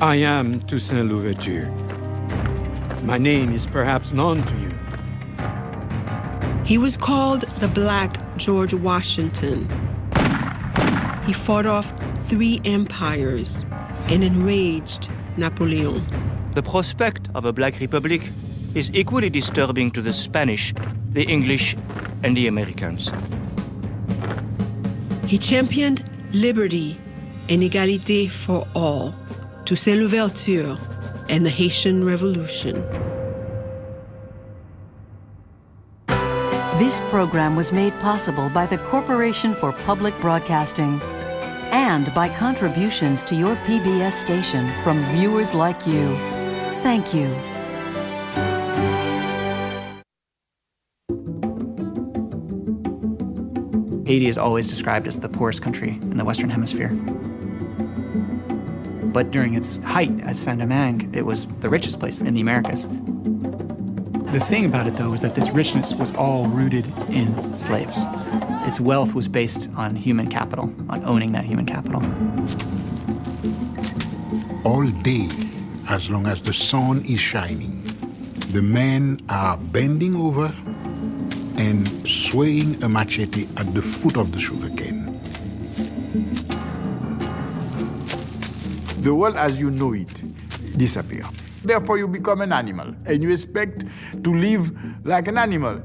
I am Toussaint Louverture. My name is perhaps known to you. He was called the Black George Washington. He fought off 3 empires and enraged Napoleon. The prospect of a Black Republic is equally disturbing to the Spanish, the English, and the Americans. He championed liberty and égalité for all, Toussaint Louverture and the Haitian Revolution. This program was made possible by the Corporation for Public Broadcasting and by contributions to your PBS station from viewers like you. Thank you. Haiti is always described as the poorest country in the Western Hemisphere. But during its height as Saint Domingue, it was the richest place in the Americas. The thing about it, though, is that its richness was all rooted in slaves. Its wealth was based on human capital, on owning that human capital. All day, as long as the sun is shining, the men are bending over and swaying a machete at the foot of the sugarcane. The world as you know it disappears. Therefore, you become an animal, and you expect to live like an animal.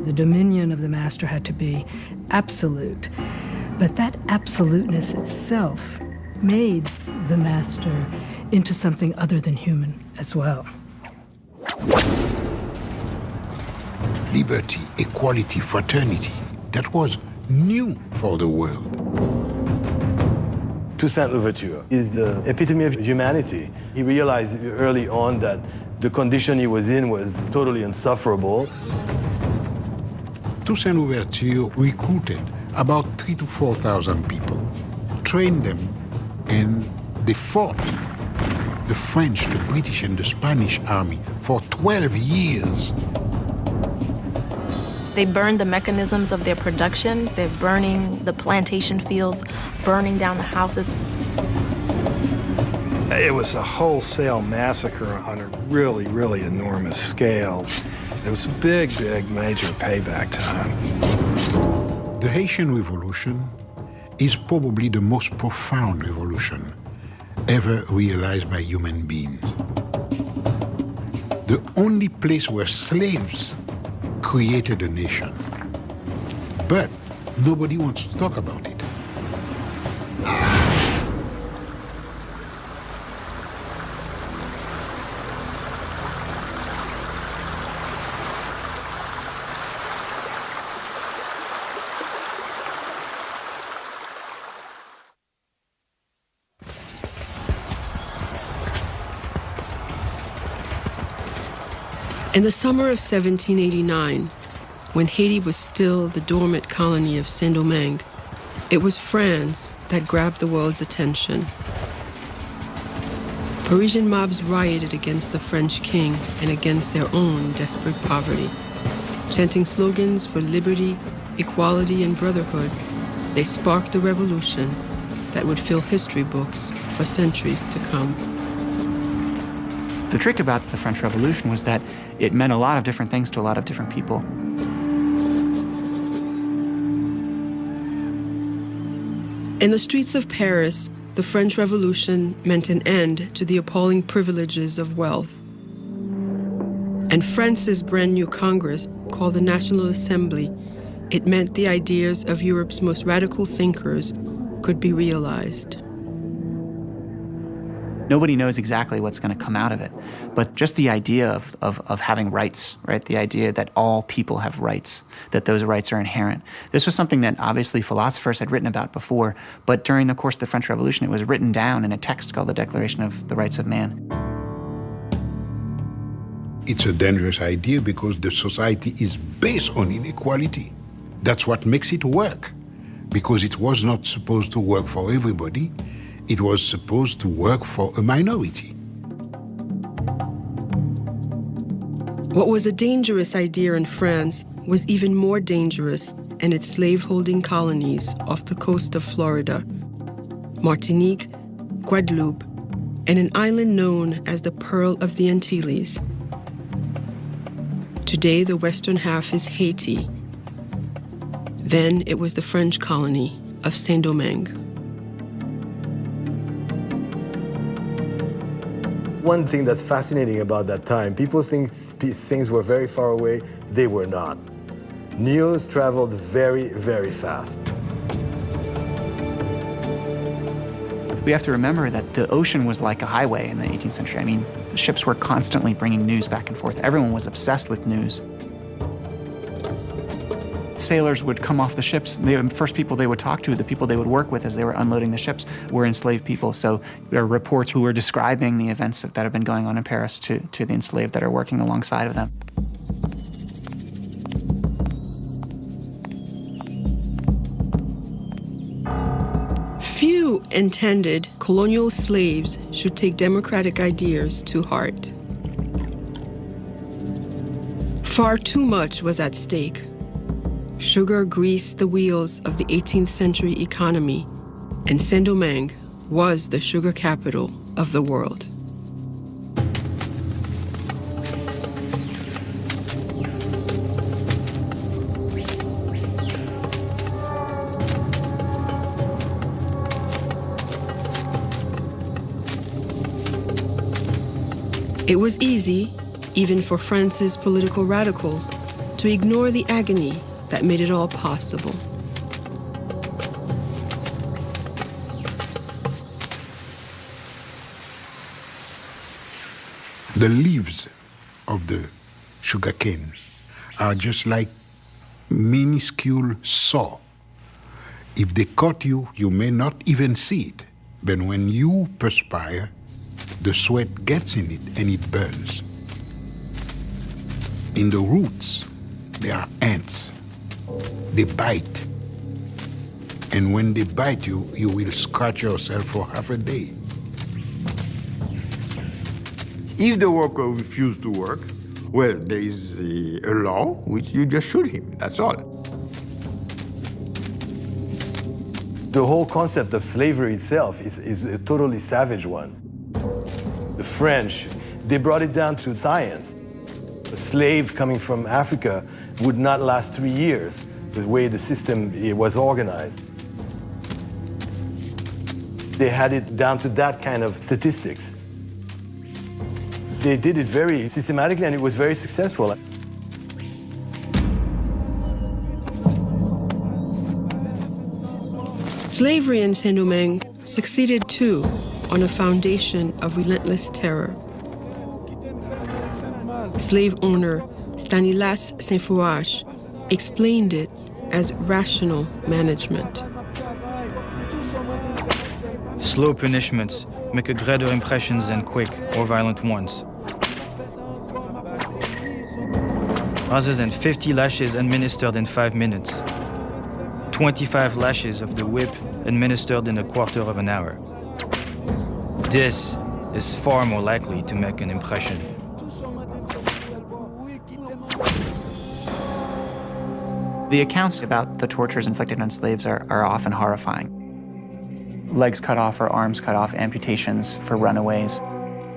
The dominion of the master had to be absolute, but that absoluteness itself made the master into something other than human as well. Liberty, equality, fraternity, that was new for the world. Toussaint Louverture is the epitome of humanity. He realized early on that the condition he was in was totally insufferable. Toussaint Louverture recruited about 3,000 to 4,000 people, trained them, and they fought the French, the British, and the Spanish army for 12 years. They burned the mechanisms of their production. They're burning the plantation fields, burning down the houses. It was a wholesale massacre on a really, really enormous scale. It was a big, big, major payback time. The Haitian Revolution is probably the most profound revolution ever realized by human beings. The only place where slaves created a nation. But nobody wants to talk about it. In the summer of 1789, when Haiti was still the dormant colony of Saint Domingue, it was France that grabbed the world's attention. Parisian mobs rioted against the French king and against their own desperate poverty. Chanting slogans for liberty, equality, and brotherhood, they sparked a revolution that would fill history books for centuries to come. The trick about the French Revolution was that it meant a lot of different things to a lot of different people. In the streets of Paris, the French Revolution meant an end to the appalling privileges of wealth. And France's brand new Congress, called the National Assembly, it meant the ideas of Europe's most radical thinkers could be realized. Nobody knows exactly what's going to come out of it, but just the idea of having rights, right? The idea that all people have rights, that those rights are inherent. This was something that obviously philosophers had written about before, but during the course of the French Revolution, it was written down in a text called the Declaration of the Rights of Man. It's a dangerous idea because the society is based on inequality. That's what makes it work, because it was not supposed to work for everybody. It was supposed to work for a minority. What was a dangerous idea in France was even more dangerous in its slave-holding colonies off the coast of Florida. Martinique, Guadeloupe, and an island known as the Pearl of the Antilles. Today, the western half is Haiti. Then it was the French colony of Saint Domingue. One thing that's fascinating about that time, people think things were very far away. They were not. News traveled very, very fast. We have to remember that the ocean was like a highway in the 18th century. I mean, the ships were constantly bringing news back and forth. Everyone was obsessed with news. Sailors would come off the ships. The first people they would talk to, the people they would work with as they were unloading the ships, were enslaved people. So there are reports who were describing the events that have been going on in Paris to the enslaved that are working alongside of them. Few intended colonial slaves should take democratic ideas to heart. Far too much was at stake. Sugar greased the wheels of the 18th century economy, and Saint Domingue was the sugar capital of the world. It was easy, even for France's political radicals, to ignore the agony that made it all possible. The leaves of the sugarcane are just like minuscule saw. If they cut you, you may not even see it. But when you perspire, the sweat gets in it and it burns. In the roots, there are ants. They bite. And when they bite you, you will scratch yourself for half a day. If the worker refuses to work, well, there is a law which you just shoot him, that's all. The whole concept of slavery itself is a totally savage one. The French, they brought it down to science. A slave coming from Africa would not last 3 years, the way the system was organized. They had it down to that kind of statistics. They did it very systematically, and it was very successful. Slavery in Saint Domingue succeeded too on a foundation of relentless terror. Slave owner Stanislas Saint-Fouache explained it as rational management. Slow punishments make a greater impression than quick or violent ones. Rather than 50 lashes administered in 5 minutes, 25 lashes of the whip administered in a quarter of an hour. This is far more likely to make an impression. The accounts about the tortures inflicted on slaves are often horrifying. Legs cut off or arms cut off, amputations for runaways,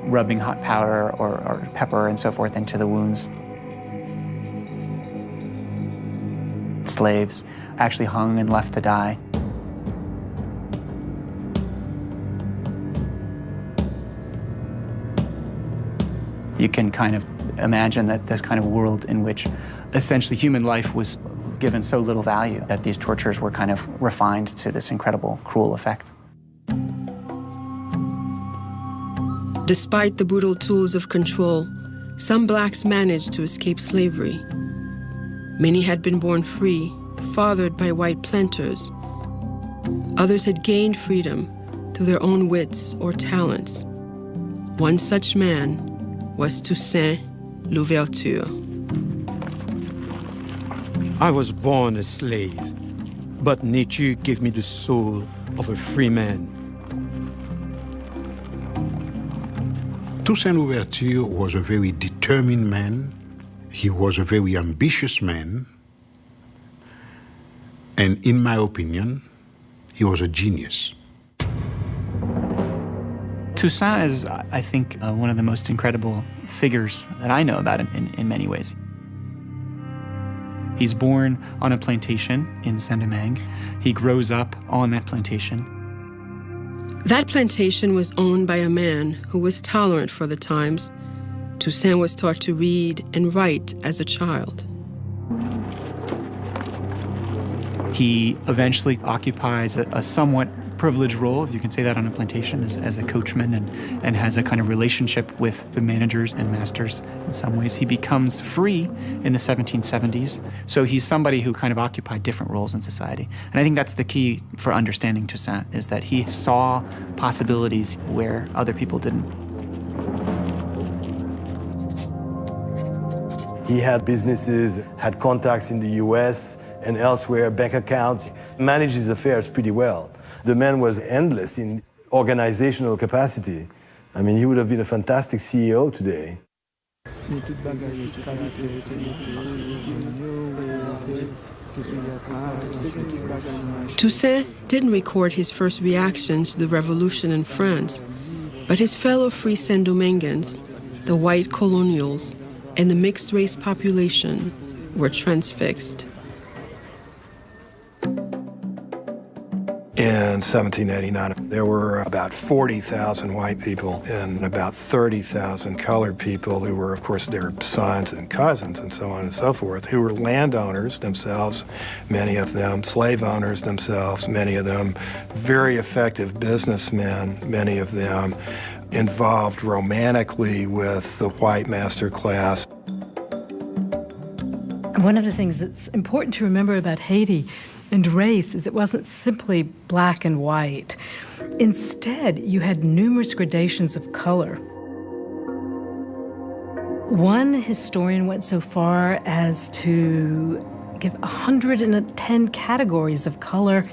rubbing hot powder or pepper and so forth into the wounds. Slaves actually hung and left to die. You can kind of imagine that this kind of world in which essentially human life was given so little value that these tortures were kind of refined to this incredible, cruel effect. Despite the brutal tools of control, some blacks managed to escape slavery. Many had been born free, fathered by white planters. Others had gained freedom through their own wits or talents. One such man was Toussaint Louverture. I was born a slave, but nature gave me the soul of a free man. Toussaint Louverture was a very determined man. He was a very ambitious man. And in my opinion, he was a genius. Toussaint is, I think, one of the most incredible figures that I know about in many ways. He's born on a plantation in Saint Domingue. He grows up on that plantation. That plantation was owned by a man who was tolerant for the times. Toussaint was taught to read and write as a child. He eventually occupies a somewhat privileged role, if you can say that, on a plantation as a coachman and has a kind of relationship with the managers and masters in some ways. He becomes free in the 1770s, so he's somebody who kind of occupied different roles in society. And I think that's the key for understanding Toussaint, is that he saw possibilities where other people didn't. He had businesses, had contacts in the US and elsewhere, bank accounts, managed his affairs pretty well. The man was endless in organizational capacity. I mean, he would have been a fantastic CEO today. Toussaint didn't record his first reactions to the revolution in France, but his fellow free Saint Domingueans, the white colonials, and the mixed-race population were transfixed. In 1789, there were about 40,000 white people and about 30,000 colored people who were, of course, their sons and cousins and so on and so forth, who were landowners themselves, many of them, slave owners themselves, many of them, very effective businessmen, many of them, involved romantically with the white master class. One of the things that's important to remember about Haiti and race is it wasn't simply black and white. Instead, you had numerous gradations of color. One historian went so far as to give 110 categories of color,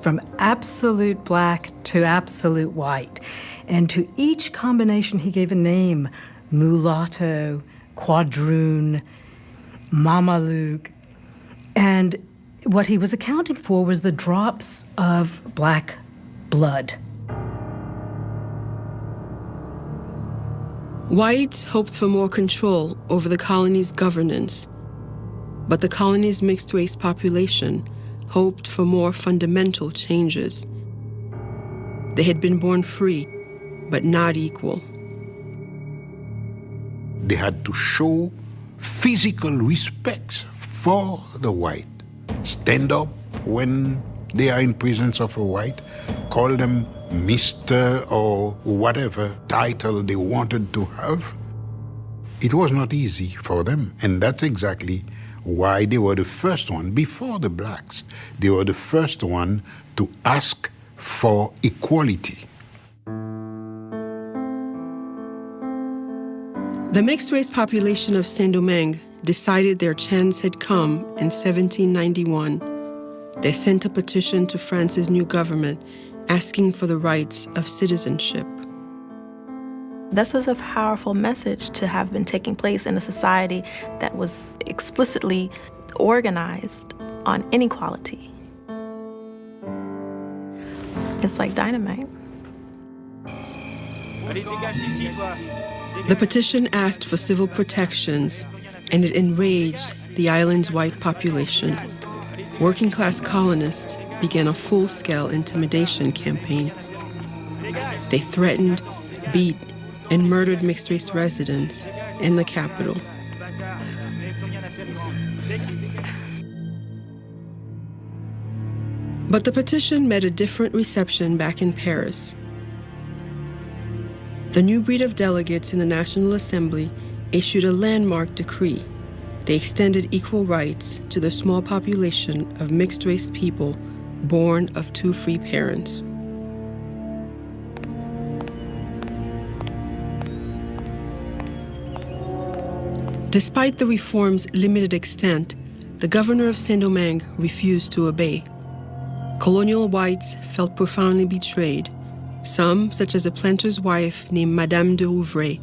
from absolute black to absolute white. And to each combination, he gave a name: mulatto, quadroon, Mamaluke. And what he was accounting for was the drops of black blood. Whites hoped for more control over the colony's governance, but the colony's mixed-race population hoped for more fundamental changes. They had been born free, but not equal. They had to show physical respect for the white. Stand up when they are in presence of a white, call them Mr. or whatever title they wanted to have. It was not easy for them, and that's exactly why they were the first one, before the blacks, they were the first one to ask for equality. The mixed-race population of Saint Domingue decided their chance had come in 1791. They sent a petition to France's new government asking for the rights of citizenship. This is a powerful message to have been taking place in a society that was explicitly organized on inequality. It's like dynamite. The petition asked for civil protections, and it enraged the island's white population. Working-class colonists began a full-scale intimidation campaign. They threatened, beat, and murdered mixed-race residents in the capital. But the petition met a different reception back in Paris. The new breed of delegates in the National Assembly issued a landmark decree. They extended equal rights to the small population of mixed-race people born of two free parents. Despite the reform's limited extent, the governor of Saint Domingue refused to obey. Colonial whites felt profoundly betrayed. Some, such as a planter's wife named Madame de Rouvray,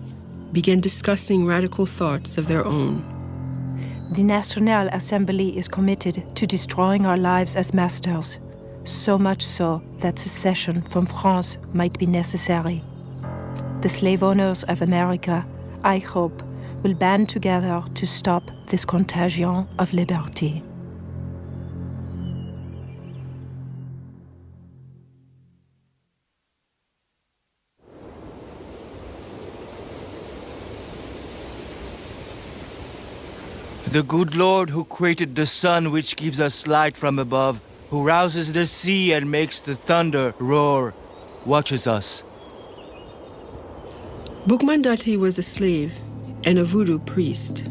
began discussing radical thoughts of their own. The National Assembly is committed to destroying our lives as masters, so much so that secession from France might be necessary. the slave owners of America, I hope, will band together to stop this contagion of liberty. The good Lord who created the sun which gives us light from above, who rouses the sea and makes the thunder roar, watches us. Boukman Dati was a slave and a voodoo priest.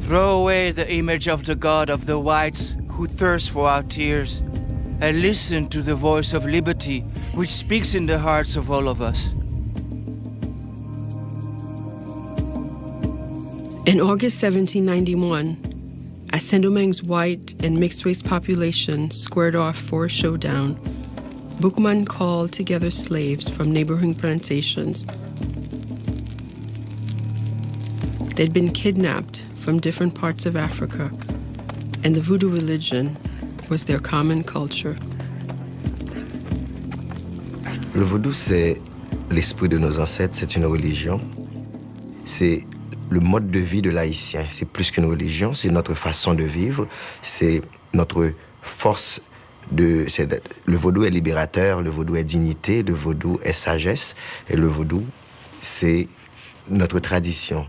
Throw away the image of the God of the whites who thirsts for our tears, and listen to the voice of liberty which speaks in the hearts of all of us. In August 1791, as Saint Domingue's white and mixed-race population squared off for a showdown, Boukman called together slaves from neighboring plantations. They'd been kidnapped from different parts of Africa, and the voodoo religion was their common culture. Le vaudou, c'est l'esprit de nos ancêtres, c'est une religion. C'est le mode de vie de l'Haïtien. C'est plus qu'une religion, c'est notre façon de vivre, c'est notre force de... Le vaudou est libérateur, le vaudou est dignité, le vaudou est sagesse, et le vaudou, c'est notre tradition.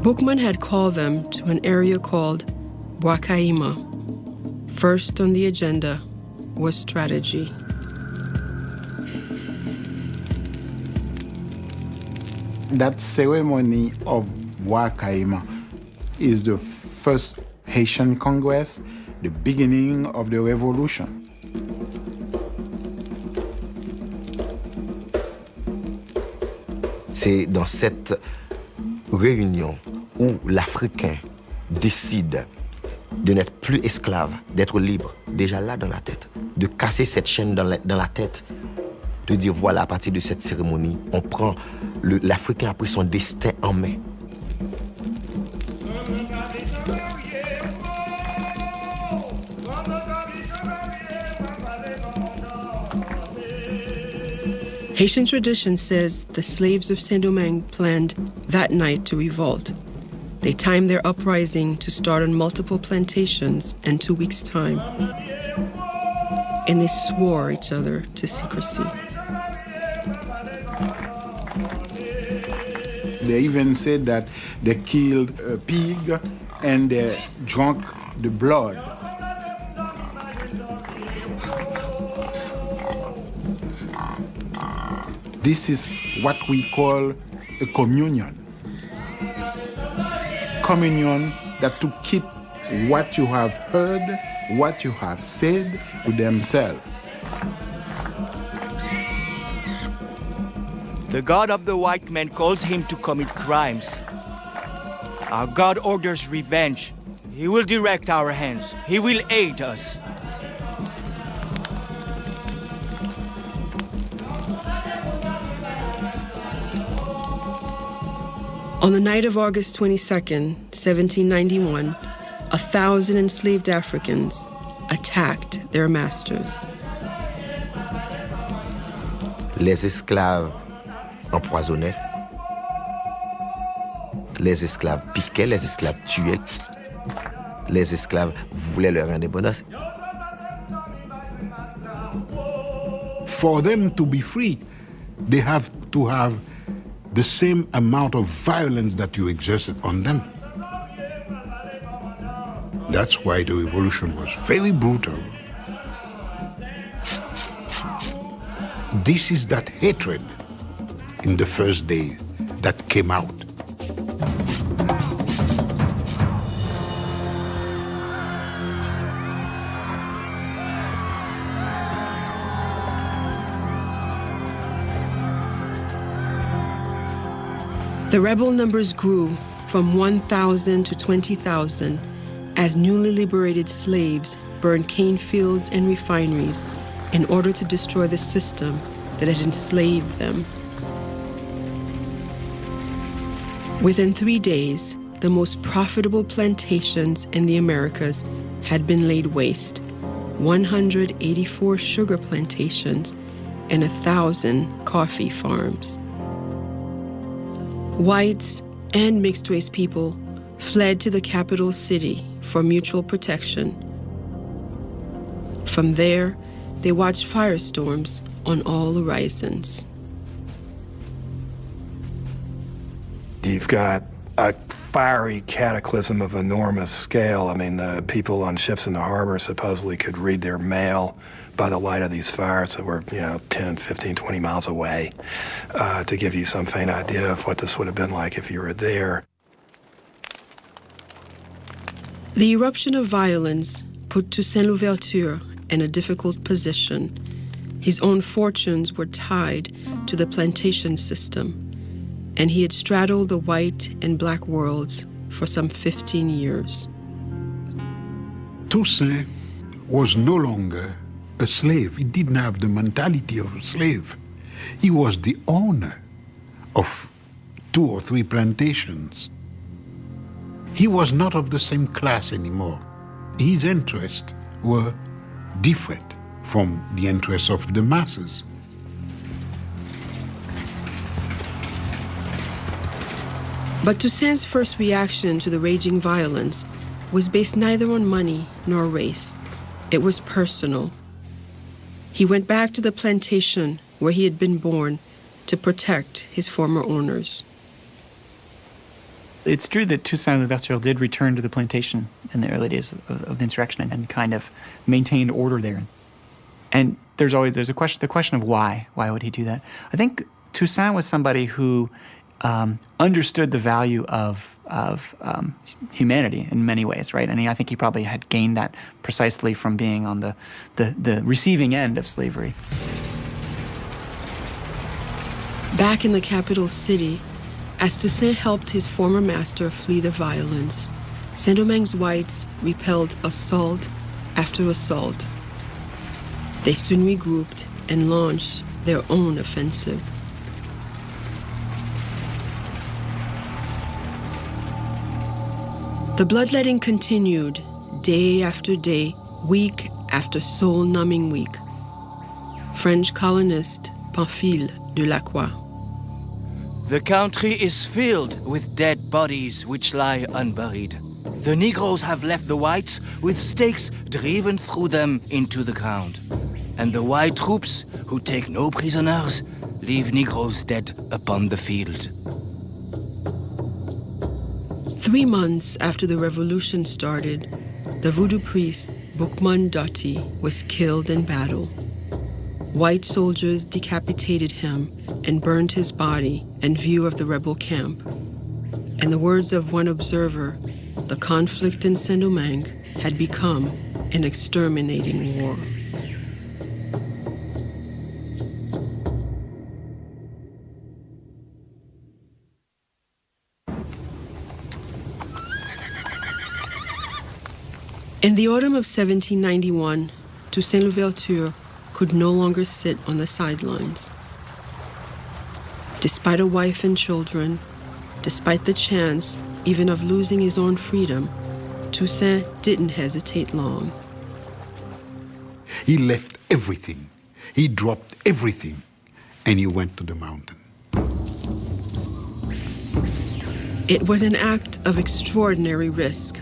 Boukman had called them to an area called Bwakaima. First on the agenda was strategy. That ceremony of Bwakaima is the first Haitian Congress, the beginning of the revolution. C'est dans cette réunion où l'Africain décide de n'être plus esclave, d'être libre, déjà là dans la tête, de casser cette chaîne dans la tête, de dire voilà, à partir de cette cérémonie, on prend l'Africain a pris son destin en main. Haitian tradition says the slaves of Saint Domingue planned that night to revolt. They timed their uprising to start on multiple plantations in 2 weeks' time. And they swore each other to secrecy. They even said that they killed a pig and they drank the blood. This is what we call a communion. Communion that to keep what you have heard, what you have said to themselves. The God of the white man calls him to commit crimes. Our God orders revenge. He will direct our hands. He will aid us. On the night of August 22nd, 1791, 1,000 enslaved Africans attacked their masters. Les esclaves empoisonnaient, les esclaves piquaient, les esclaves tuaient, les esclaves voulaient leur indépendance. For them to be free, they have to have the same amount of violence that you exerted on them. That's why the revolution was very brutal. This is that hatred in the first day that came out. The rebel numbers grew from 1,000 to 20,000 as newly liberated slaves burned cane fields and refineries in order to destroy the system that had enslaved them. Within 3 days, the most profitable plantations in the Americas had been laid waste, 184 sugar plantations, and 1,000 coffee farms. Whites and mixed-race people fled to the capital city for mutual protection. From there, they watched firestorms on all horizons. You've got a fiery cataclysm of enormous scale. I mean, the people on ships in the harbor supposedly could read their mail by the light of these fires that were, 10, 15, 20 miles away, to give you some faint idea of what this would have been like if you were there. The eruption of violence put Toussaint Louverture in a difficult position. His own fortunes were tied to the plantation system, and he had straddled the white and black worlds for some 15 years. Toussaint was no longer a slave. He didn't have the mentality of a slave. He was the owner of 2 or 3 plantations. He was not of the same class anymore. His interests were different from the interests of the masses. But Toussaint's first reaction to the raging violence was based neither on money nor race. It was personal. He went back to the plantation where he had been born to protect his former owners. It's true that Toussaint Louverture did return to the plantation in the early days of the insurrection and kind of maintained order there. And there's the question of why. Why would he do that? I think Toussaint was somebody who understood the value of humanity in many ways, right? And I think he probably had gained that precisely from being on the receiving end of slavery. Back in the capital city, as Toussaint helped his former master flee the violence, Saint Domingue's whites repelled assault after assault. They soon regrouped and launched their own offensive. The bloodletting continued day after day, week after soul-numbing week. French colonist Pamphile de Lacroix. The country is filled with dead bodies which lie unburied. The Negroes have left the whites with stakes driven through them into the ground. And the white troops, who take no prisoners, leave Negroes dead upon the field. 3 months after the revolution started, the voodoo priest Boukman Doti was killed in battle. White soldiers decapitated him and burned his body in view of the rebel camp. In the words of one observer, the conflict in Saint Domingue had become an exterminating war. In the autumn of 1791, Toussaint Louverture could no longer sit on the sidelines. Despite a wife and children, despite the chance even of losing his own freedom, Toussaint didn't hesitate long. He left everything. He dropped everything, and he went to the mountain. It was an act of extraordinary risk.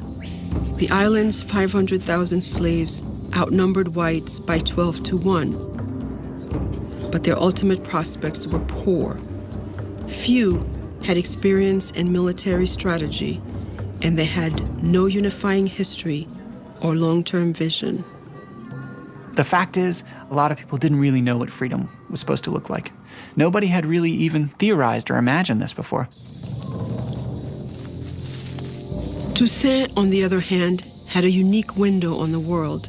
The island's 500,000 slaves outnumbered whites by 12 to 1. But their ultimate prospects were poor. Few had experience in military strategy, and they had no unifying history or long-term vision. The fact is, a lot of people didn't really know what freedom was supposed to look like. Nobody had really even theorized or imagined this before. Toussaint, on the other hand, had a unique window on the world.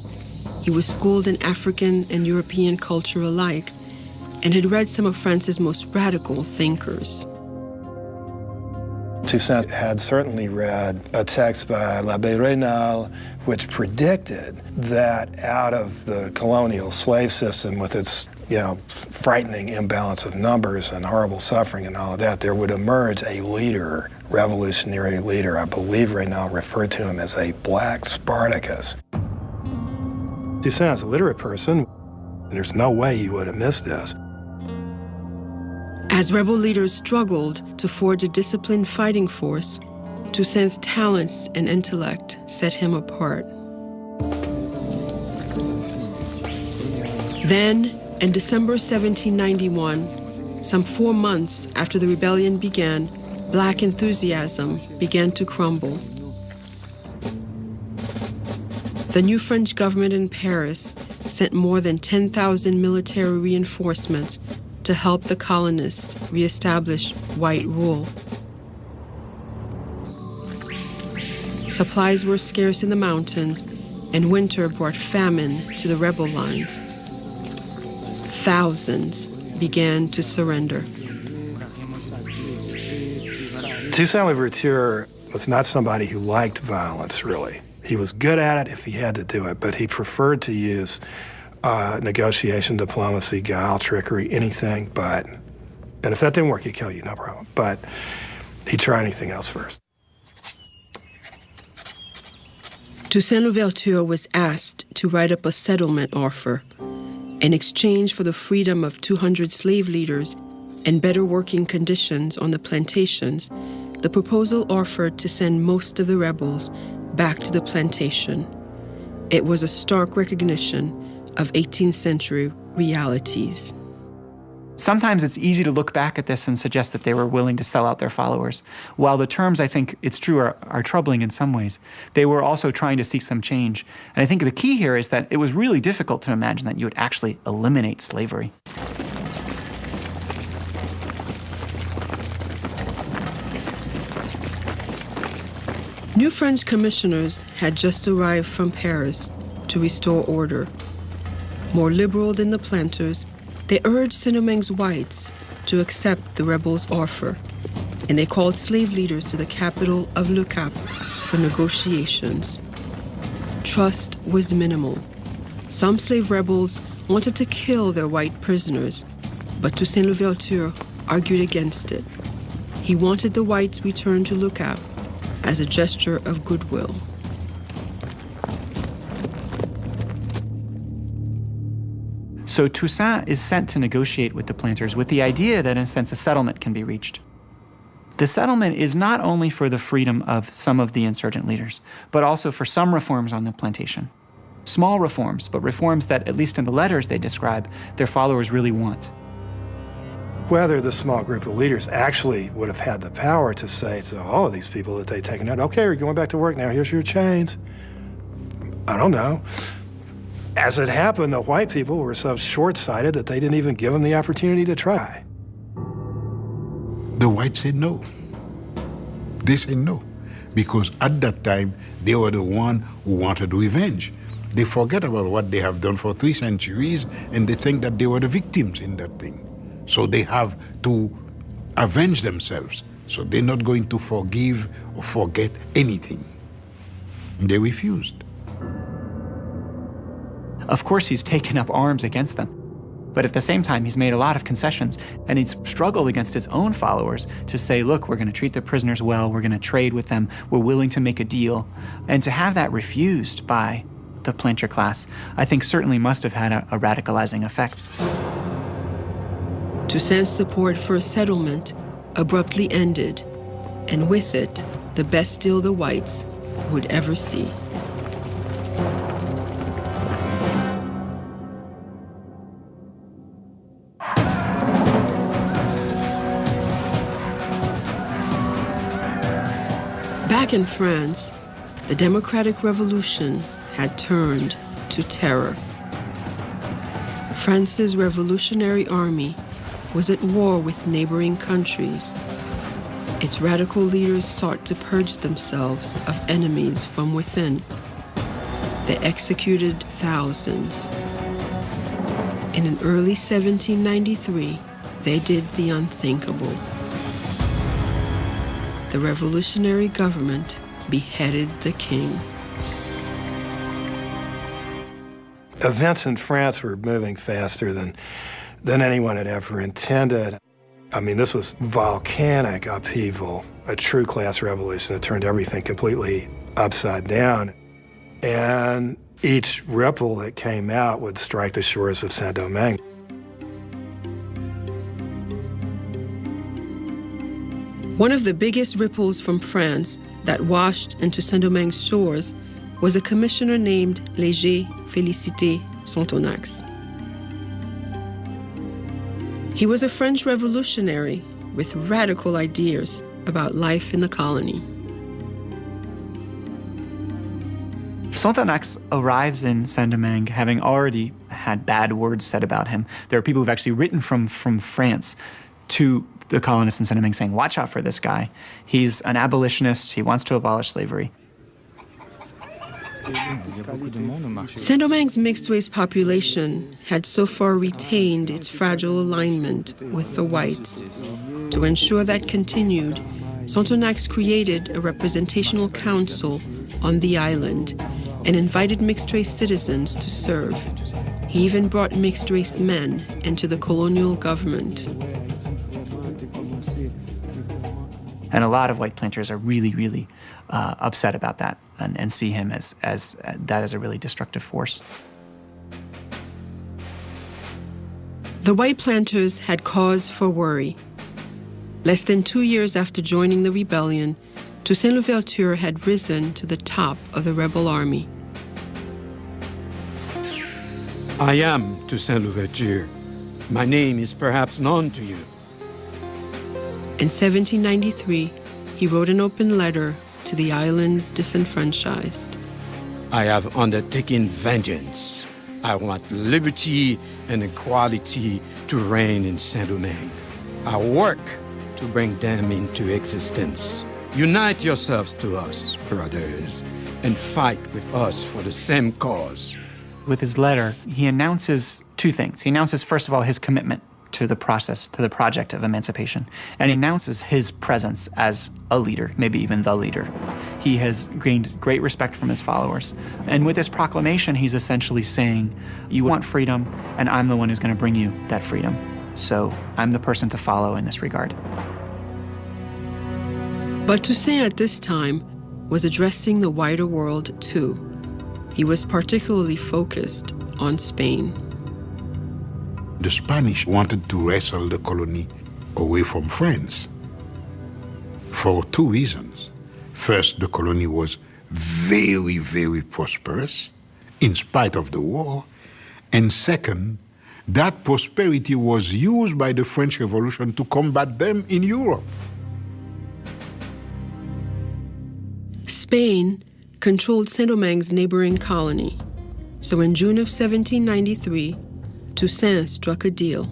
He was schooled in African and European culture alike, and had read some of France's most radical thinkers. Toussaint had certainly read a text by l'Abbé Raynal, which predicted that out of the colonial slave system with its frightening imbalance of numbers and horrible suffering and all of that, there would emerge a leader, revolutionary leader. I believe Raynal referred to him as a black Spartacus. Toussaint's a literate person, and there's no way he would have missed this. As rebel leaders struggled to forge a disciplined fighting force, Toussaint's talents and intellect set him apart. Then, in December 1791, some 4 months after the rebellion began, Black enthusiasm began to crumble. The new French government in Paris sent more than 10,000 military reinforcements to help the colonists reestablish white rule. Supplies were scarce in the mountains, and winter brought famine to the rebel lines. Thousands began to surrender. Toussaint Louverture was not somebody who liked violence, really. He was good at it if he had to do it, but he preferred to use negotiation, diplomacy, guile, trickery, anything but. And if that didn't work, he'd kill you, no problem. But he'd try anything else first. Toussaint Louverture was asked to write up a settlement offer in exchange for the freedom of 200 slave leaders and better working conditions on the plantations. The proposal offered to send most of the rebels back to the plantation. It was a stark recognition of 18th century realities. Sometimes it's easy to look back at this and suggest that they were willing to sell out their followers. While the terms, I think it's true, are troubling in some ways, they were also trying to seek some change. And I think the key here is that it was really difficult to imagine that you would actually eliminate slavery. New French commissioners had just arrived from Paris to restore order. More liberal than the planters, they urged Saint Domingue's whites to accept the rebels' offer, and they called slave leaders to the capital of Le Cap for negotiations. Trust was minimal. Some slave rebels wanted to kill their white prisoners, but Toussaint Louverture argued against it. He wanted the whites returned to Le Cap as a gesture of goodwill. So Toussaint is sent to negotiate with the planters with the idea that, in a sense, a settlement can be reached. The settlement is not only for the freedom of some of the insurgent leaders, but also for some reforms on the plantation. Small reforms, but reforms that, at least in the letters they describe, their followers really want. Whether the small group of leaders actually would have had the power to say to all of these people that they'd taken out, okay, you're going back to work now, here's your chains. I don't know. As it happened, the white people were so short-sighted that they didn't even give them the opportunity to try. The whites said no. They said no. Because at that time, they were the one who wanted revenge. They forget about what they have done for 3 centuries, and they think that they were the victims in that thing. So they have to avenge themselves. So they're not going to forgive or forget anything. And they refused. Of course, he's taken up arms against them. But at the same time, he's made a lot of concessions, and he's struggled against his own followers to say, look, we're going to treat the prisoners well, we're going to trade with them, we're willing to make a deal. And to have that refused by the planter class, I think certainly must have had a radicalizing effect. Toussaint's support for a settlement abruptly ended, and with it, the best deal the whites would ever see. Back in France, the democratic revolution had turned to terror. France's revolutionary army was at war with neighboring countries. Its radical leaders sought to purge themselves of enemies from within. They executed thousands. And in early 1793, they did the unthinkable. The revolutionary government beheaded the king. Events in France were moving faster than anyone had ever intended. I mean, this was volcanic upheaval, a true class revolution that turned everything completely upside down. and each ripple that came out would strike the shores of Saint Domingue. One of the biggest ripples from France that washed into Saint Domingue's shores was a commissioner named Léger Félicité Sonthonax. He was a French revolutionary with radical ideas about life in the colony. Sonthonax arrives in Saint Domingue having already had bad words said about him. There are people who've actually written from France to the colonists in Saint Domingue saying, watch out for this guy. He's an abolitionist. He wants to abolish slavery. Saint Domingue's mixed-race population had so far retained its fragile alignment with the whites. To ensure that continued, Sonthonax created a representational council on the island and invited mixed-race citizens to serve. He even brought mixed-race men into the colonial government. And a lot of white planters are really, really upset about that and see him as a really destructive force. The white planters had cause for worry. Less than 2 years after joining the rebellion, Toussaint Louverture had risen to the top of the rebel army. I am Toussaint Louverture. My name is perhaps known to you. In 1793, he wrote an open letter to the island's disenfranchised. I have undertaken vengeance. I want liberty and equality to reign in Saint Domingue. I work to bring them into existence. Unite yourselves to us, brothers, and fight with us for the same cause. With his letter, he announces two things. He announces, first of all, his commitment to the process, to the project of emancipation. And he announces his presence as a leader, maybe even the leader. He has gained great respect from his followers. And with this proclamation, he's essentially saying, you want freedom, and I'm the one who's going to bring you that freedom. So I'm the person to follow in this regard. But Toussaint at this time was addressing the wider world too. He was particularly focused on Spain. The Spanish wanted to wrestle the colony away from France for two reasons. First, the colony was very, very prosperous in spite of the war. And second, that prosperity was used by the French Revolution to combat them in Europe. Spain controlled Saint Domingue's neighboring colony. So in June of 1793, Toussaint struck a deal.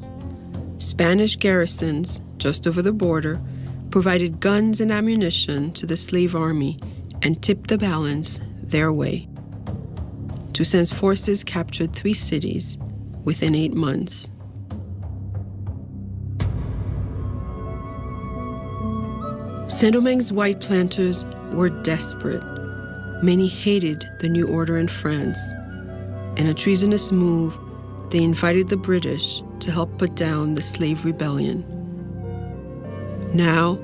Spanish garrisons just over the border provided guns and ammunition to the slave army and tipped the balance their way. Toussaint's forces captured 3 cities within 8 months. Saint Domingue's white planters were desperate. Many hated the new order in France. In a treasonous move, they invited the British to help put down the slave rebellion. Now,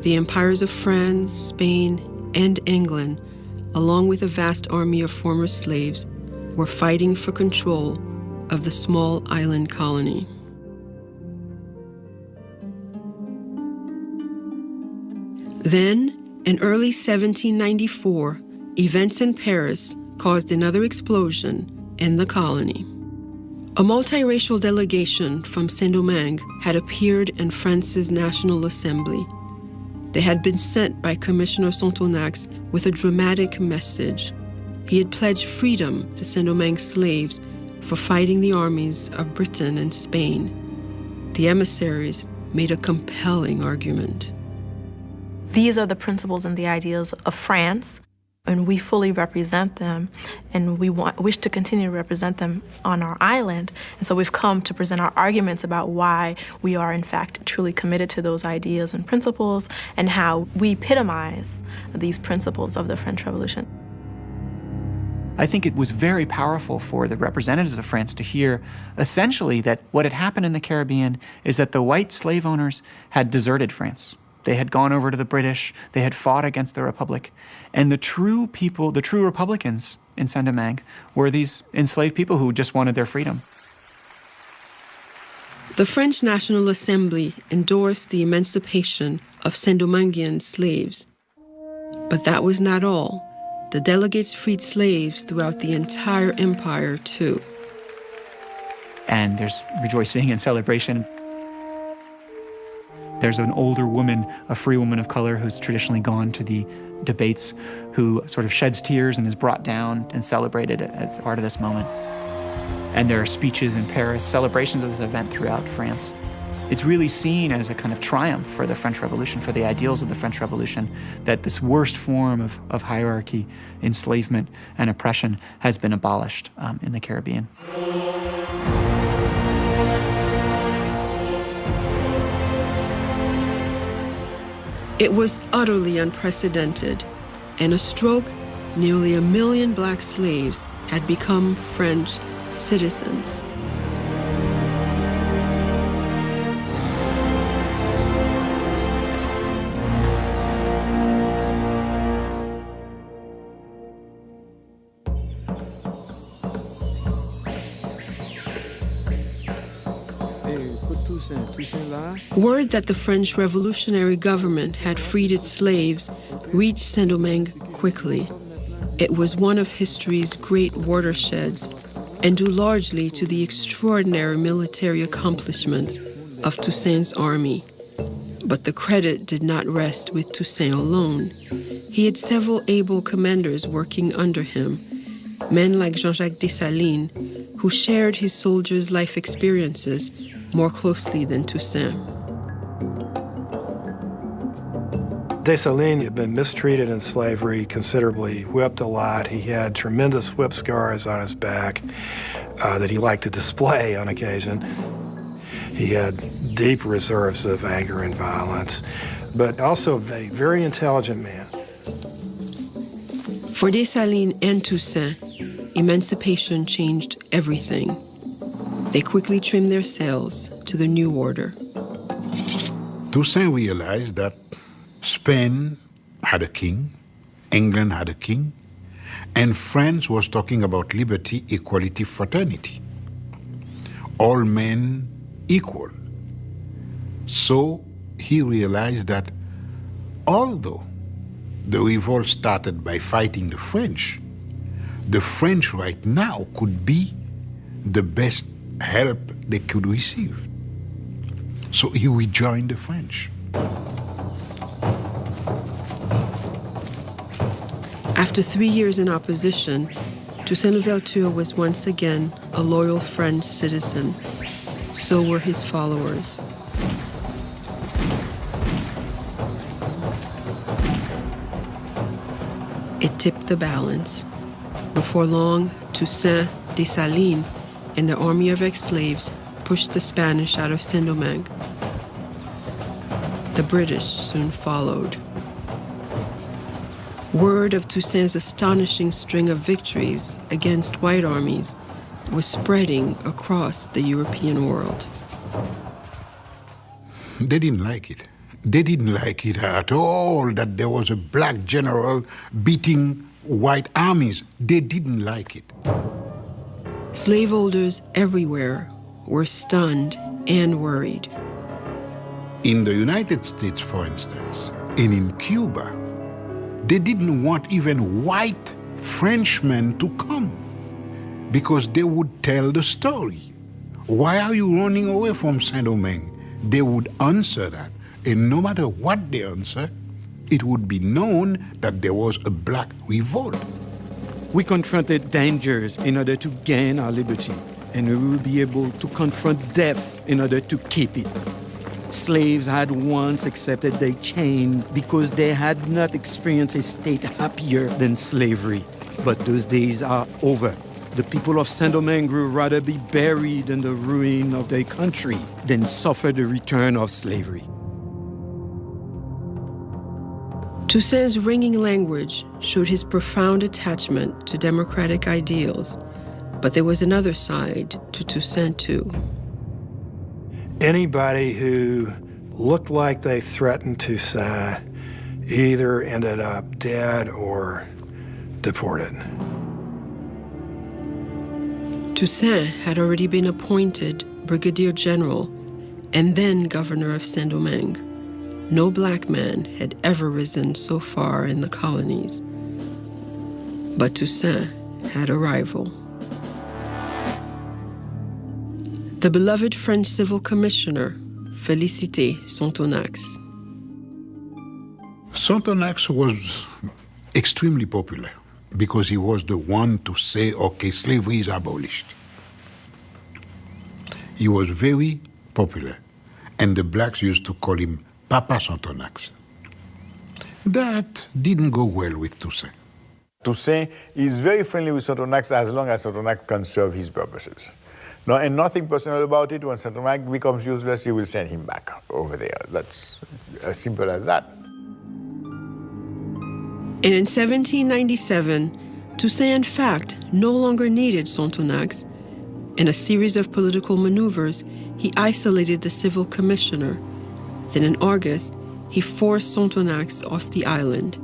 the empires of France, Spain, and England, along with a vast army of former slaves, were fighting for control of the small island colony. Then, in early 1794, events in Paris caused another explosion in the colony. A multiracial delegation from Saint Domingue had appeared in France's National Assembly. They had been sent by Commissioner Sonthonax with a dramatic message. He had pledged freedom to Saint Domingue slaves for fighting the armies of Britain and Spain. The emissaries made a compelling argument. These are the principles and the ideas of France, and we fully represent them, and we wish to continue to represent them on our island. And so we've come to present our arguments about why we are, in fact, truly committed to those ideas and principles, and how we epitomize these principles of the French Revolution. I think it was very powerful for the representatives of France to hear essentially that what had happened in the Caribbean is that the white slave owners had deserted France. They had gone over to the British, they had fought against the Republic, and the true people, the true Republicans, in Saint Domingue were these enslaved people who just wanted their freedom. The French National Assembly endorsed the emancipation of Saint Dominguean slaves. But that was not all. The delegates freed slaves throughout the entire empire, too. And there's rejoicing and celebration. There's an older woman, a free woman of color, who's traditionally gone to the debates, who sort of sheds tears and is brought down and celebrated as part of this moment. And there are speeches in Paris, celebrations of this event throughout France. It's really seen as a kind of triumph for the French Revolution, for the ideals of the French Revolution, that this worst form of hierarchy, enslavement, and oppression has been abolished in the Caribbean. It was utterly unprecedented. In a stroke, nearly 1 million black slaves had become French citizens. Word that the French revolutionary government had freed its slaves reached Saint Domingue quickly. It was one of history's great watersheds, and due largely to the extraordinary military accomplishments of Toussaint's army. But the credit did not rest with Toussaint alone. He had several able commanders working under him, men like Jean-Jacques Dessalines, who shared his soldiers' life experiences more closely than Toussaint. Dessalines had been mistreated in slavery considerably, whipped a lot. He had tremendous whip scars on his back that he liked to display on occasion. He had deep reserves of anger and violence, but also a very intelligent man. For Dessalines and Toussaint, emancipation changed everything. They quickly trimmed their sails to the new order. Toussaint realized that Spain had a king, England had a king, and France was talking about liberty, equality, fraternity. All men equal. So he realized that although the revolt started by fighting the French right now could be the best help they could receive. So he rejoined the French. After 3 years in opposition, Toussaint Louverture was once again a loyal French citizen. So were his followers. It tipped the balance. Before long, Toussaint, Dessalines, and the army of ex-slaves pushed the Spanish out of Saint Domingue. The British soon followed. Word of Toussaint's astonishing string of victories against white armies was spreading across the European world. They didn't like it. They didn't like it at all that there was a black general beating white armies. They didn't like it. Slaveholders everywhere were stunned and worried. In the United States, for instance, and in Cuba, they didn't want even white Frenchmen to come because they would tell the story. Why are you running away from Saint Domingue? They would answer that. And no matter what they answer, it would be known that there was a black revolt. We confronted dangers in order to gain our liberty, and we will be able to confront death in order to keep it. Slaves had once accepted their chain because they had not experienced a state happier than slavery. But those days are over. The people of Saint Domingue would rather be buried in the ruin of their country than suffer the return of slavery. Toussaint's ringing language showed his profound attachment to democratic ideals, but there was another side to Toussaint too. Anybody who looked like they threatened Toussaint either ended up dead or deported. Toussaint had already been appointed brigadier general and then governor of Saint Domingue. No black man had ever risen so far in the colonies. But Toussaint had a rival. The beloved French civil commissioner, Félicité Sonthonax. Sonthonax was extremely popular because he was the one to say, okay, slavery is abolished. He was very popular, and the blacks used to call him Papa Sonthonax. That didn't go well with Toussaint. Toussaint is very friendly with Sonthonax as long as Sonthonax can serve his purposes. No, and nothing personal about it. When Saint Domingue becomes useless, he will send him back over there. That's as simple as that. And in 1797, Toussaint, in fact, no longer needed Sonthonax. In a series of political maneuvers, he isolated the civil commissioner. Then in August, he forced Sonthonax off the island.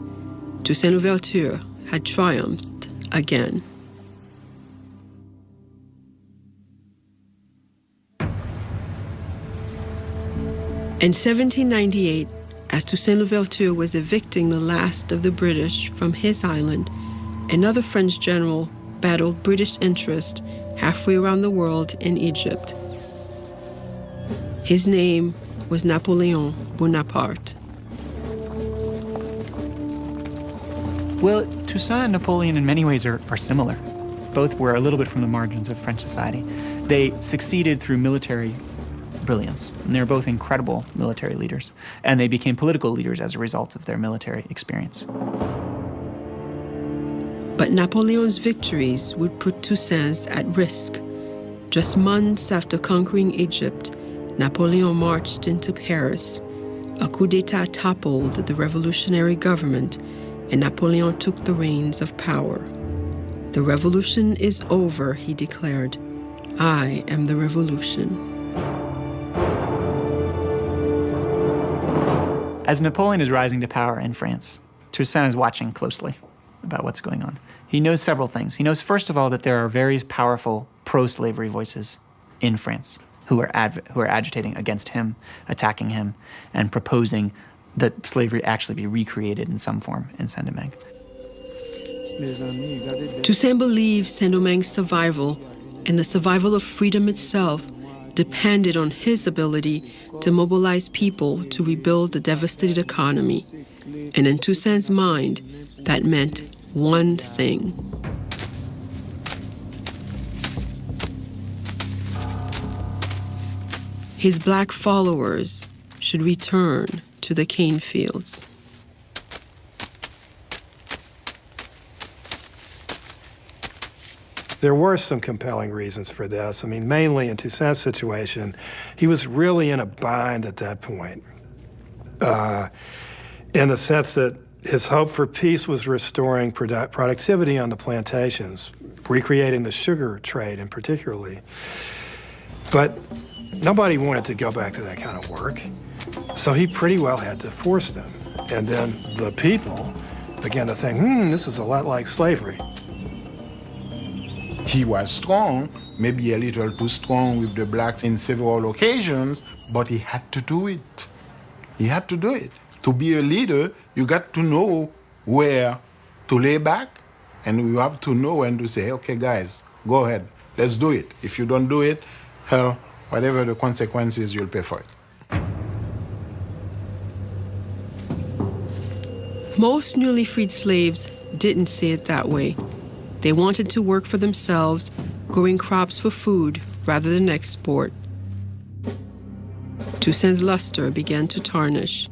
Toussaint Louverture had triumphed again. In 1798, as Toussaint Louverture was evicting the last of the British from his island, another French general battled British interest halfway around the world in Egypt. His name was Napoleon Bonaparte. Well, Toussaint and Napoleon in many ways are similar. Both were a little bit from the margins of French society. They succeeded through military brilliance, and they were both incredible military leaders, and they became political leaders as a result of their military experience. But Napoleon's victories would put Toussaint's at risk. Just months after conquering Egypt, Napoleon marched into Paris. A coup d'etat toppled the revolutionary government, and Napoleon took the reins of power. "The revolution is over," he declared. "I am the revolution." As Napoleon is rising to power in France, Toussaint is watching closely about what's going on. He knows several things. He knows, first of all, that there are very powerful pro-slavery voices in France who are agitating against him, attacking him, and proposing that slavery actually be recreated in some form in Saint Domingue. Toussaint believed Saint Domingue's survival and the survival of freedom itself depended on his ability to mobilize people to rebuild the devastated economy. And in Toussaint's mind, that meant one thing. His black followers should return to the cane fields. There were some compelling reasons for this. I mean, mainly in Toussaint's situation, he was really in a bind at that point, in the sense that his hope for peace was restoring productivity on the plantations, recreating the sugar trade in particularly. But nobody wanted to go back to that kind of work, so he pretty well had to force them. And then the people began to think, this is a lot like slavery. He was strong, maybe a little too strong with the blacks in several occasions, but he had to do it. He had to do it. To be a leader, you got to know where to lay back, and you have to know when to say, okay, guys, go ahead, let's do it. If you don't do it, hell, whatever the consequences, you'll pay for it. Most newly freed slaves didn't see it that way. They wanted to work for themselves, growing crops for food rather than export. Toussaint's luster began to tarnish.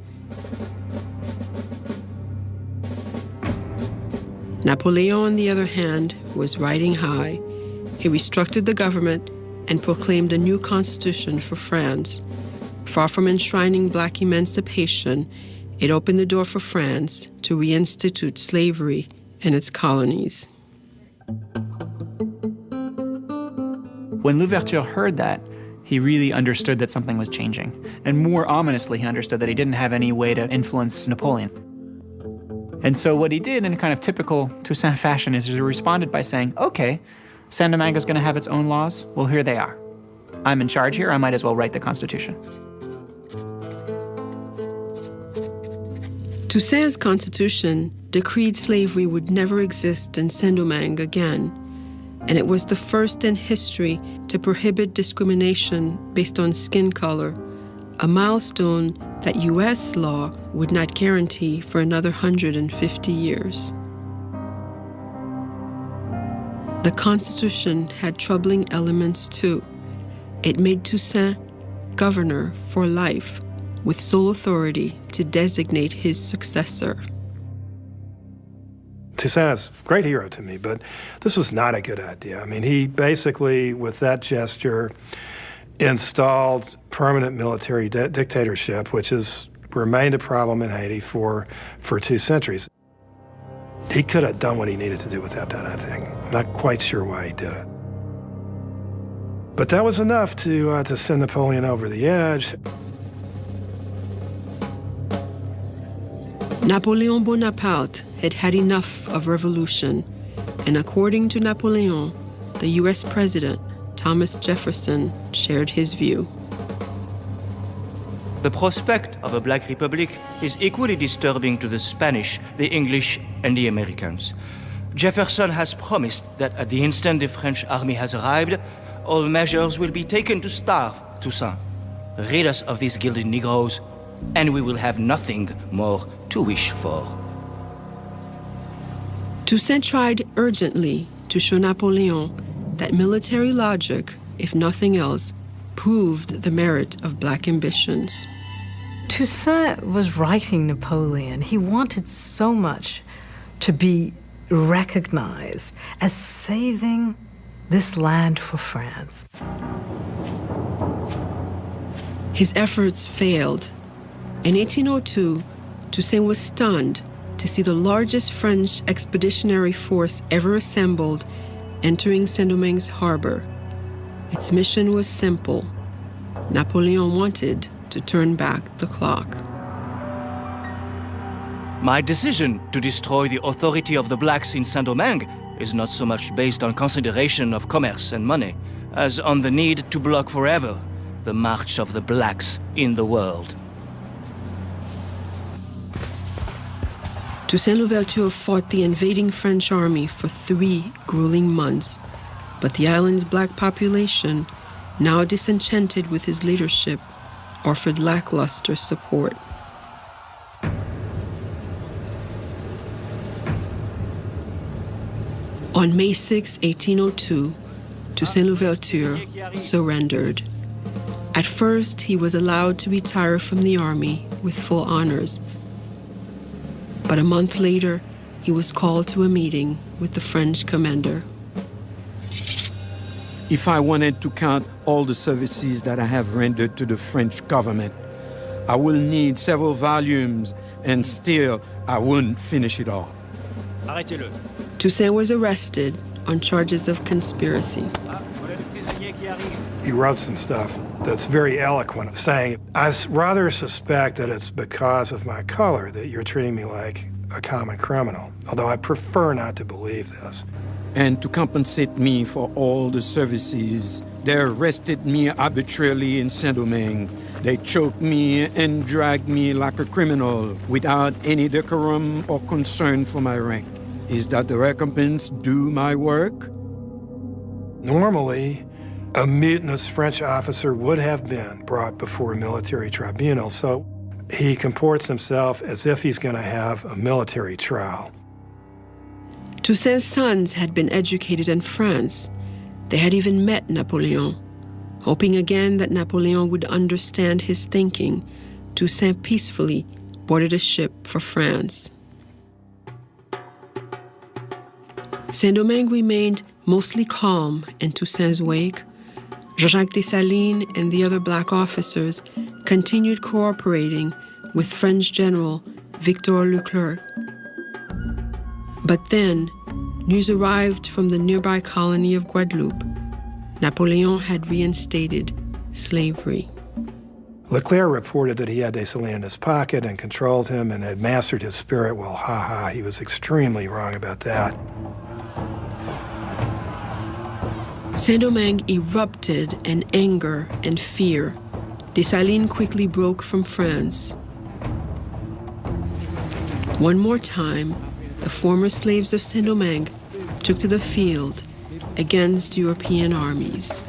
Napoleon, on the other hand, was riding high. He restructured the government and proclaimed a new constitution for France. Far from enshrining black emancipation, it opened the door for France to reinstitute slavery in its colonies. When Louverture heard that, he really understood that something was changing. And more ominously, he understood that he didn't have any way to influence Napoleon. And so what he did in kind of typical Toussaint fashion is he responded by saying, okay, Saint Domingue is going to have its own laws. Well, here they are. I'm in charge here. I might as well write the Constitution. Toussaint's constitution decreed slavery would never exist in Saint Domingue again, and it was the first in history to prohibit discrimination based on skin color, a milestone that U.S. law would not guarantee for another 150 years. The Constitution had troubling elements too. It made Toussaint governor for life, with sole authority to designate his successor. Toussaint is a great hero to me, but this was not a good idea. I mean, he basically, with that gesture, installed permanent military dictatorship, which has remained a problem in Haiti for 2 centuries. He could have done what he needed to do without that, I think. Not quite sure why he did it. But that was enough to send Napoleon over the edge. Napoleon Bonaparte had had enough of revolution, and according to Napoleon, the U.S. President, Thomas Jefferson, shared his view. The prospect of a black republic is equally disturbing to the Spanish, the English, and the Americans. Jefferson has promised that at the instant the French army has arrived, all measures will be taken to starve Toussaint. Rid us of these gilded Negroes, and we will have nothing more to wish for. Toussaint tried urgently to show Napoleon that military logic, if nothing else, proved the merit of black ambitions. Toussaint was writing Napoleon. He wanted so much to be recognized as saving this land for France. His efforts failed. In 1802, Toussaint was stunned to see the largest French expeditionary force ever assembled entering Saint Domingue's harbor. Its mission was simple. Napoleon wanted to turn back the clock. My decision to destroy the authority of the blacks in Saint Domingue is not so much based on consideration of commerce and money as on the need to block forever the march of the blacks in the world. Toussaint Louverture fought the invading French army for 3 grueling months, but the island's black population, now disenchanted with his leadership, offered lackluster support. On May 6, 1802, Toussaint Louverture surrendered. At first, he was allowed to retire from the army with full honors. But a month later, he was called to a meeting with the French commander. If I wanted to count all the services that I have rendered to the French government, I will need several volumes, and still I wouldn't finish it all. Arrêtez-le. Toussaint was arrested on charges of conspiracy. He wrote some stuff that's very eloquent, saying, I rather suspect that it's because of my color that you're treating me like a common criminal, although I prefer not to believe this. And to compensate me for all the services, they arrested me arbitrarily in Saint Domingue. They choked me and dragged me like a criminal without any decorum or concern for my rank. Is that the recompense due my work? Normally, a mutinous French officer would have been brought before a military tribunal, so he comports himself as if he's going to have a military trial. Toussaint's sons had been educated in France. They had even met Napoleon. Hoping again that Napoleon would understand his thinking, Toussaint peacefully boarded a ship for France. Saint Domingue remained mostly calm in Toussaint's wake. Jean-Jacques Dessalines and the other black officers continued cooperating with French General Victor Leclerc. But then, news arrived from the nearby colony of Guadeloupe. Napoleon had reinstated slavery. Leclerc reported that he had Dessalines in his pocket and controlled him and had mastered his spirit. Well, he was extremely wrong about that. Saint Domingue erupted in anger and fear. Dessalines quickly broke from France. One more time, the former slaves of Saint Domingue took to the field against European armies.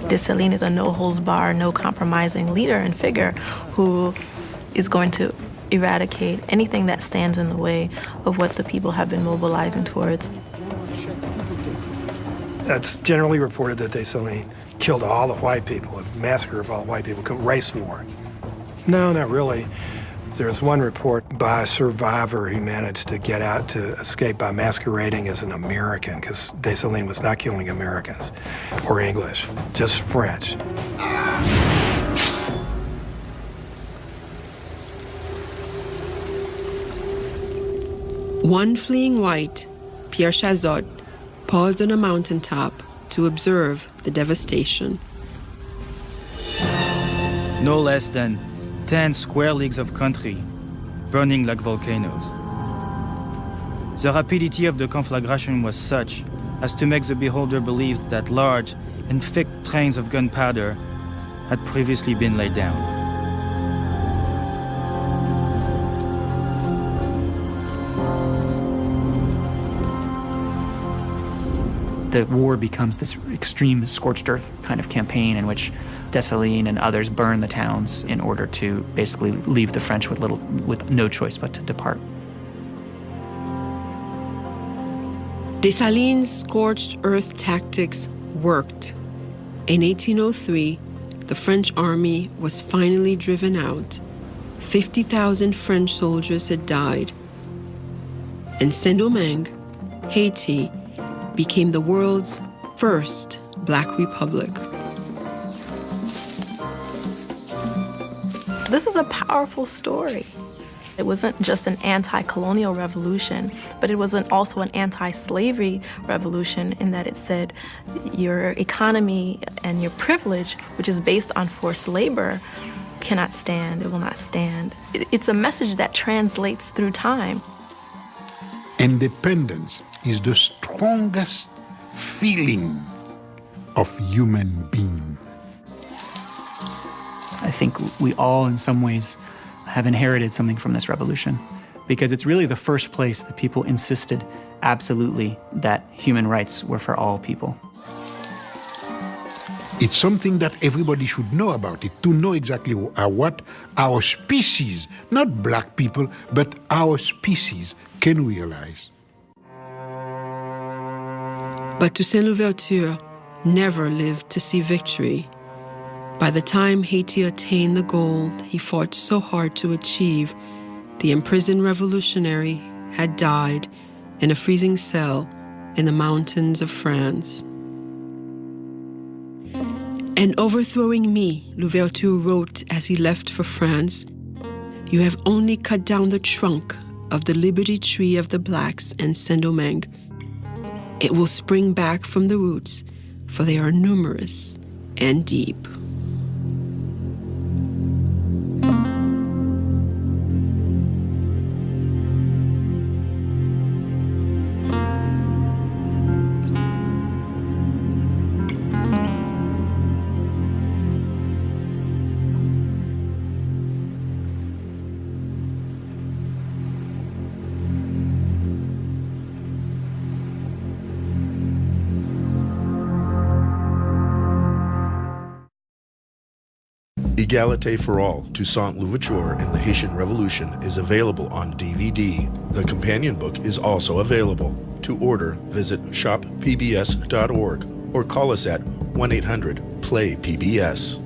Dessalines is a no-holds-barred, no-compromising leader and figure who is going to eradicate anything that stands in the way of what the people have been mobilizing towards. It's generally reported that Dessalines killed all the white people, a massacre of all the white people, race war. No, not really. There's one report by a survivor who managed to get out to escape by masquerading as an American, because Dessalines was not killing Americans or English, just French. One fleeing white, Pierre Chazot, paused on a mountaintop to observe the devastation. No less than 10 square leagues of country burning like volcanoes. The rapidity of the conflagration was such as to make the beholder believe that large and thick trains of gunpowder had previously been laid down. The war becomes this extreme scorched earth kind of campaign in which Dessalines and others burn the towns in order to basically leave the French with no choice but to depart. Dessalines' scorched earth tactics worked. In 1803, the French army was finally driven out. 50,000 French soldiers had died. And Saint Domingue, Haiti, became the world's first Black Republic. This is a powerful story. It wasn't just an anti-colonial revolution, but it was also an anti-slavery revolution in that it said your economy and your privilege, which is based on forced labor, cannot stand, it will not stand. It's a message that translates through time. Independence is the strongest feeling of human being. I think we all, in some ways, have inherited something from this revolution, because it's really the first place that people insisted absolutely that human rights were for all people. It's something that everybody should know about it, to know exactly what our species, not black people, but our species can realize. But Toussaint Louverture never lived to see victory. By the time Haiti attained the goal he fought so hard to achieve, the imprisoned revolutionary had died in a freezing cell in the mountains of France. "And overthrowing me," Louverture wrote as he left for France, "you have only cut down the trunk of the liberty tree of the blacks in Saint Domingue. It will spring back from the roots, for they are numerous and deep." Égalité for All, Toussaint Louverture and the Haitian Revolution is available on DVD. The companion book is also available. To order, visit shoppbs.org or call us at 1-800-PLAY-PBS.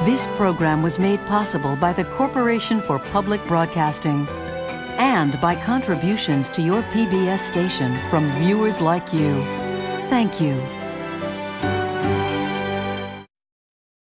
This program was made possible by the Corporation for Public Broadcasting and by contributions to your PBS station from viewers like you. Thank you.